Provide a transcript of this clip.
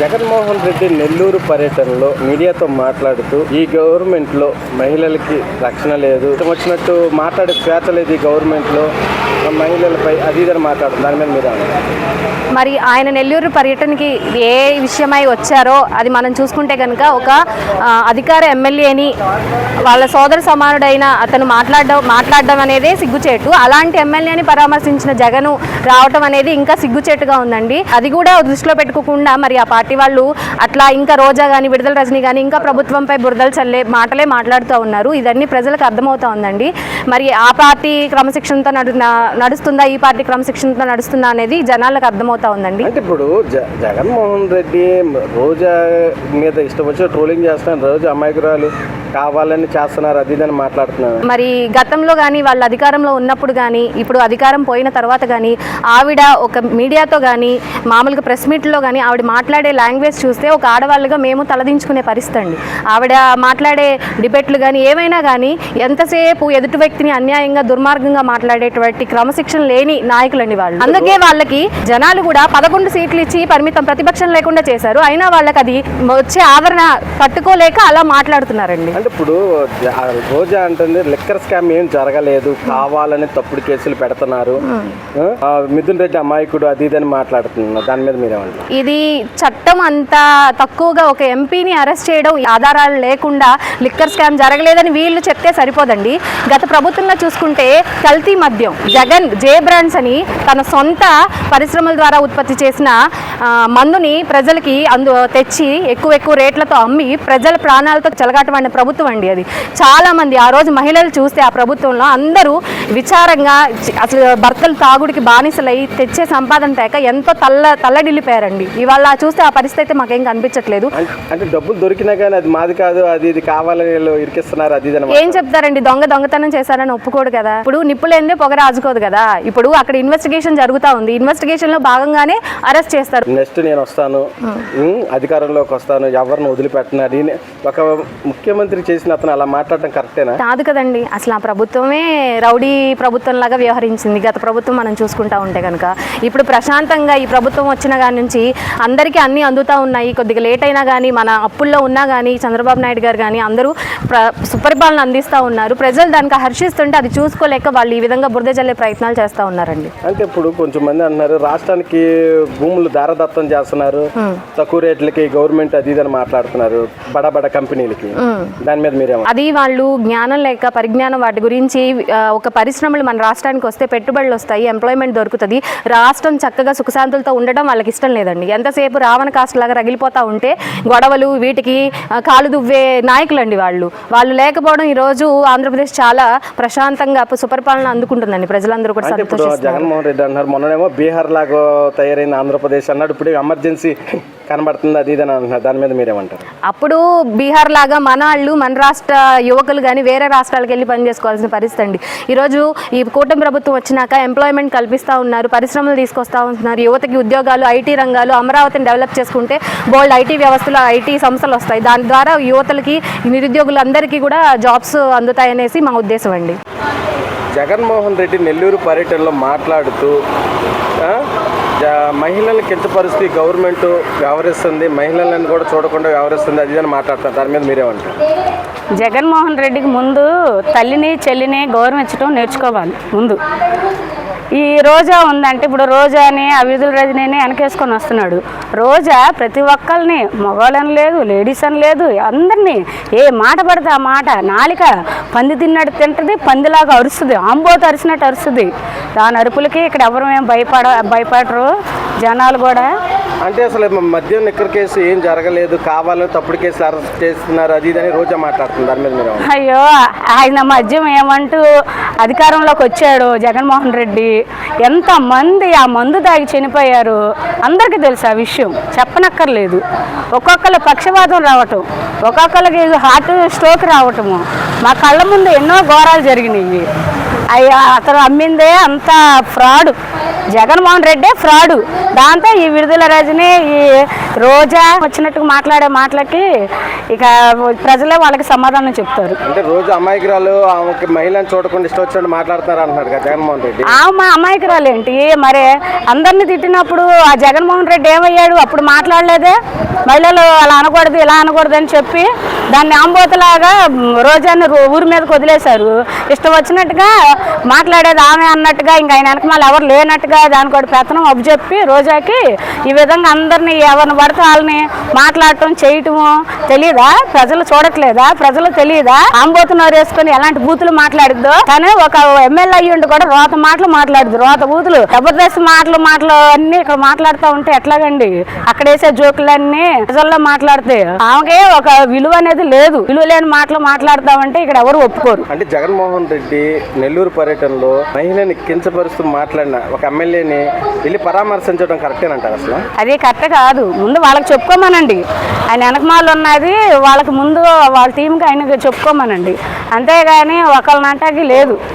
జగన్మోహన్ రెడ్డి నెల్లూరు పర్యటనలో మీడియాతో మాట్లాడుతూ ఈ గవర్నమెంట్లో మహిళలకి రక్షణ లేదు, వచ్చినట్టు మాట్లాడే స్వేచ్ఛ లేదు ఈ గవర్నమెంట్లో మహిళలపై అది ఇదని మాట్లాడుతుంది. దాని మీద మీరు మరి ఆయన నెల్లూరు పర్యటనకి ఏ విషయమై వచ్చారో అది మనం చూసుకుంటే కనుక ఒక అధికార ఎమ్మెల్యేని వాళ్ళ సోదర సమానుడైన అతను మాట్లాడడం అనేదే సిగ్గుచేటు. అలాంటి ఎమ్మెల్యేని పరామర్శించిన జగన్ రావటం అనేది ఇంకా సిగ్గుచేటుగా ఉందండి. అది కూడా దృష్టిలో పెట్టుకోకుండా మరి ఆ పార్టీ వాళ్ళు అట్లా ఇంకా రోజా కానీ విడుదల రజనీ కానీ ఇంకా ప్రభుత్వంపై బురదలు చల్లే మాటలే మాట్లాడుతూ ఉన్నారు. ఇదన్నీ ప్రజలకు అర్థమవుతా ఉందండి. మరి ఆ పార్టీ క్రమశిక్షణతో నడుస్తుందా, ఈ పార్టీ క్రమశిక్షణతో నడుస్తుందా అనేది జనాలకు అర్థమవుతా ఉందండి. అంటే ఇప్పుడు జగన్మోహన్ రెడ్డి రోజా మీద ఇష్టం వచ్చి ట్రోలింగ్ చేస్తున్నారు, రోజా అమాయకురాలు కావాలని చేస్తున్నారు, అది ఇదని మాట్లాడుతున్నారు. మరి గతంలో కానీ వాళ్ళ అధికారంలో ఉన్నప్పుడు కానీ ఇప్పుడు అధికారం పోయిన తర్వాత కానీ ఆవిడ ఒక మీడియాతో కానీ మామూలుగా ప్రెస్ మీట్లో కానీ ఆవిడ మాట్లాడే లాంగ్వేజ్ చూస్తే ఒక ఆడవాళ్ళుగా మేము తలదించుకునే పరిస్థితి అండి. ఆవిడ మాట్లాడే డిబేట్లు కానీ ఏమైనా కానీ ఎంతసేపు ఎదుటి వ్యక్తిని అన్యాయంగా దుర్మార్గంగా మాట్లాడేటువంటి క్రమశిక్షణ లేని నాయకులండి వాళ్ళు. అందుకే వాళ్ళకి జనాలు కూడా 11 సీట్లు ఇచ్చి పరిమితం ప్రతిపక్షం లేకుండా చేశారు. అయినా వాళ్ళకి అది వచ్చే ఆదరణ తట్టుకోలేక అలా మాట్లాడుతున్నారండి. అంటే ఇప్పుడు రోజా అంటుంది లిక్కర్ స్కామ్ ఏం జరగలేదు, కావాలని తప్పుడు కేసులు పెడుతున్నారు, మిథున్ రెడ్డి అమాయకుడు అది ఇదని మాట్లాడుతున్నారు. దాని మీద మీరేమంటారు? ఇది చట్టం అంతా తక్కువగా ఒక ఎంపీని అరెస్ట్ చేయడం ఆధారాలు లేకుండా లిక్కర్ స్కామ్ జరగలేదని వీళ్ళు చెప్తే సరిపోదండి. గత ప్రభుత్వంలో చూసుకుంటే కల్తీ మద్యం జగన్ జే బ్రాండ్స్ అని తన సొంత పరిశ్రమల ద్వారా ఉత్పత్తి చేసిన మందుని ప్రజలకి తెచ్చి ఎక్కువ రేట్లతో అమ్మి ప్రజల ప్రాణాలతో చెలగాటమైన ప్రభుత్వం అండి అది. చాలా మంది ఆ రోజు మహిళలు చూస్తే ఆ ప్రభుత్వంలో అందరూ విచారంగా అసలు భర్తలు తాగుడికి బానిసలై తెచ్చే సంపాదన తేక ఎంతో తల్లడిల్లిపోయారండి. ఇవాళ చూస్తే ఆ పరిస్థితి అయితే మాకేం కనిపించట్లేదు. అంటే డబ్బులు దొరికినా కానీ అది మాది కాదు, అది ఇది కావాలని ఇరికిస్తున్నారు, అది ఏం చెప్తారండి? దొంగతనం చేశారని ఒప్పుకోడు కదా. ఇప్పుడు నిప్పులేందే పొగ రాజుకోదు కదా. ఇప్పుడు అక్కడ ఇన్వెస్టిగేషన్ జరుగుతూ ఉంది, ఇన్వెస్టిగేషన్ లో భాగంగానే అరెస్ట్ చేస్తారు. నెక్స్ట్ నేను వస్తాను, అధికారంలోకి వస్తాను, ఎవరిని వదిలిపెట్టినా ఒక ముఖ్యమంత్రి చేసిన అతను అలా మాట్లాడటం కరెక్టేనా? కాదు కదండి. అసలు ఆ ప్రభుత్వమే రౌడీ ప్రభుత్వం లాగా వ్యవహరించింది గత ప్రభుత్వం మనం చూసుకుంటా ఉంటే కనుక. ఇప్పుడు ప్రశాంతంగా ఈ ప్రభుత్వం వచ్చిన కాడి నుంచి అందరికీ అన్నీ అందుతూ ఉన్నాయి. కొద్దిగా లేట్ అయినా కానీ మన అప్పుల్లో ఉన్నా కానీ చంద్రబాబు నాయుడు గారు కానీ అందరూ సుపరిపాలన అందిస్తూ ఉన్నారు. ప్రజలు దానికి హర్షిస్తుంటే అది చూసుకోలేక వాళ్ళు ఈ విధంగా బురద జల్లే ప్రయత్నాలు చేస్తూ ఉన్నారండి. అంటే ఇప్పుడు కొంచెం మంది అంటున్నారు రాష్ట్రానికి భూములు దారదత్తం చేస్తున్నారు, తక్కువ రేట్లకి గవర్నమెంట్ అది ఇదని మాట్లాడుతున్నారు బడా కంపెనీలకి. దాని మీద మీరేమో? అది వాళ్ళు జ్ఞానం లేక పరిజ్ఞానం వాటి గురించి ఒక పరిశ్రమలు మన రాష్ట్రానికి వస్తే పెట్టుబడులు వస్తాయి, ఎంప్లాయ్మెంట్ దొరుకుతుంది, రాష్ట్రం చక్కగా సుఖశాంతులతో ఉండడం వాళ్ళకి ఇష్టం లేదండి. ఎంతసేపు రావణ కాస్ట్లాగా రగిలిపోతూ ఉంటే గొడవలు వీటికి కాలు దువ్వే నాయకులండి వాళ్ళు లేకపోవడం ఈరోజు ఆంధ్రప్రదేశ్ చాలా ప్రశాంతంగా సుపరిపాలన అందుకుంటుందండి. ప్రజలందరూ కూడా సంతోషిస్తున్నారు. జగన్మోహన్ రెడ్డి అన్నారు మొన్ననేమో బీహార్ లాగా తయారైన ఆంధ్రప్రదేశ్ అన్నాడు, ఇప్పుడు ఎమర్జెన్సీ కనబడుతుంది అది ఇదని అంటున్నారు. దాని మీద మీరేమంటారు? అప్పుడు బీహార్ లాగా మన రాష్ట్ర యువకులు కానీ వేరే రాష్ట్రాలకు వెళ్ళి పనిచేసుకోవాల్సిన పరిస్థితి అండి. ఈరోజు ఈ కూటమి ప్రభుత్వం వచ్చినాక ఎంప్లాయ్మెంట్ కల్పిస్తూ ఉన్నారు, పరిశ్రమలు తీసుకొస్తూ ఉంటున్నారు, యువతకి ఉద్యోగాలు, ఐటీ రంగాలు, అమరావతిని డెవలప్ చేసుకుంటే బోల్డ్ ఐటీ వ్యవస్థలు, ఐటీ సంస్థలు వస్తాయి. దాని ద్వారా యువతలకి నిరుద్యోగులందరికీ కూడా జాబ్స్ అందుతాయనేసి మా ఉద్దేశం అండి. జగన్మోహన్ రెడ్డి నెల్లూరు పర్యటనలో మాట్లాడుతూ మహిళలను కించపరుస్తూ గవర్నమెంట్ వ్యవహరిస్తుంది, మహిళలను కూడా చూడకుండా వ్యవహరిస్తుంది అది అని మాట్లాడుతున్నారు. దాని మీద మీరేమంటారు? జగన్మోహన్ రెడ్డికి ముందు తల్లిని చెల్లిని గౌరవించడం నేర్చుకోవాలి. ముందు ఈ రోజా ఉందంటే ఇప్పుడు రోజాని విడుదల రజనీని వెనకేసుకొని వస్తున్నాడు. రోజా ప్రతి ఒక్కరిని మగవాళ్ళని లేదు, లేడీస్ అని లేదు, అందరినీ ఏ మాట పడితే ఆ మాట నాలిక పంది తిన్నట్టు తింటుంది, పందిలాగా అరుస్తుంది, ఆంబోత అరిసినట్టు అరుస్తుంది. దాని అరుపులకి ఇక్కడ ఎవరు ఏం భయపడరు జనాలు కూడా. అంటే అసలు మద్యం నిక్కర్ కేసు ఏం జరగలేదు, కావాలని తప్పుడు కేసులు అరెస్ట్ చేస్తున్నారు అది ఇదని రోజా మాట్లాడుతుంది. దాని మీద మీరు? అయ్యో, ఆయన మద్యం ఏమంటూ అధికారంలోకి వచ్చాడు జగన్మోహన్ రెడ్డి, ఎంతమంది ఆ మందు తాగి చనిపోయారు అందరికీ తెలుసు. ఆ విషయం చెప్పనక్కర్లేదు. ఒక్కొక్కరు పక్షవాతం రావటం, ఒక్కొక్కరికి హార్ట్ స్ట్రోక్ రావటము మా కళ్ళ ముందు ఎన్నో ఘోరాలు జరిగినాయి. అతను అమ్మిందే అంత ఫ్రాడ్, జగన్మోహన్ రెడ్డే ఫ్రాడు. దాంతో ఈ విడుదల రజని ఈ రోజా వచ్చినట్టుగా మాట్లాడే మాటలకి ఇక ప్రజలే వాళ్ళకి సమాధానం చెప్తారు. అంటే రోజు అమాయకురాలు మహిళను చూడకుండా ఇష్టం వచ్చినట్టు మాట్లాడుతున్నారు అంటున్నారు కదా జగన్మోహన్ రెడ్డి. అమాయకురాలు ఏంటి మరి? అందరిని తిట్టినప్పుడు ఆ జగన్మోహన్ రెడ్డి ఏమయ్యాడు? అప్పుడు మాట్లాడలేదే. మహిళలు అలా అనకూడదు ఇలా అనకూడదు అని చెప్పి దాన్ని ఆంబోతులాగా రోజాన్ని ఊరి మీదకి వదిలేశారు. ఇష్టం వచ్చినట్టుగా మాట్లాడేది ఆమె అన్నట్టుగా, ఇంకా ఆయన వెనకమాల ఎవరు లేనట్టుగా దానికి ఒక పెత్తనం అప్పచెప్పి రోజాకి ఈ విధంగా అందరినీ ఎవరిని పడితే వాళ్ళని మాట్లాడటం చేయటము తెలియదా? ప్రజలు చూడట్లేదా? ప్రజలు తెలియదా? ఆంబోతున్నారు వేసుకొని ఎలాంటి బూతులు మాట్లాడిద్దో. కానీ ఒక ఎమ్మెల్యే అయ్యుండి కూడా రోత మాటలు మాట్లాడుద్దు, రోత బూతులు జబర్దస్త్ మాటలు అన్ని ఇక్కడ మాట్లాడుతూ ఉంటే ఎట్లాగండి? అక్కడ వేసే జోకులన్నీ ప్రజల్లో మాట్లాడితే ఆమెకే ఒక విలువ అనేది లేదు. విలువ లేని మాటలు మాట్లాడతామంటే ఇక్కడ ఎవరు ఒప్పుకోరు. అంటే జగన్మోహన్ రెడ్డి నెల్లూరు పర్యటనలో మహిళని కించపరుస్తూ మాట్లాడిన ఒక ఎమ్మెల్యేని వెళ్ళి పరామర్శించడం కరెక్టేనంటారు అసలు? అది కరెక్ట్ కాదు. ముందు వాళ్ళకి చెప్పుకోమనండి. ఆయన వెనకమాలు ఉన్నది వాళ్ళకి ముందు వాళ్ళ టీంకి ఆయనకి చెప్పుకోమనండి. అంతేగాని ఒకళ్ళనంటాకి లేదు.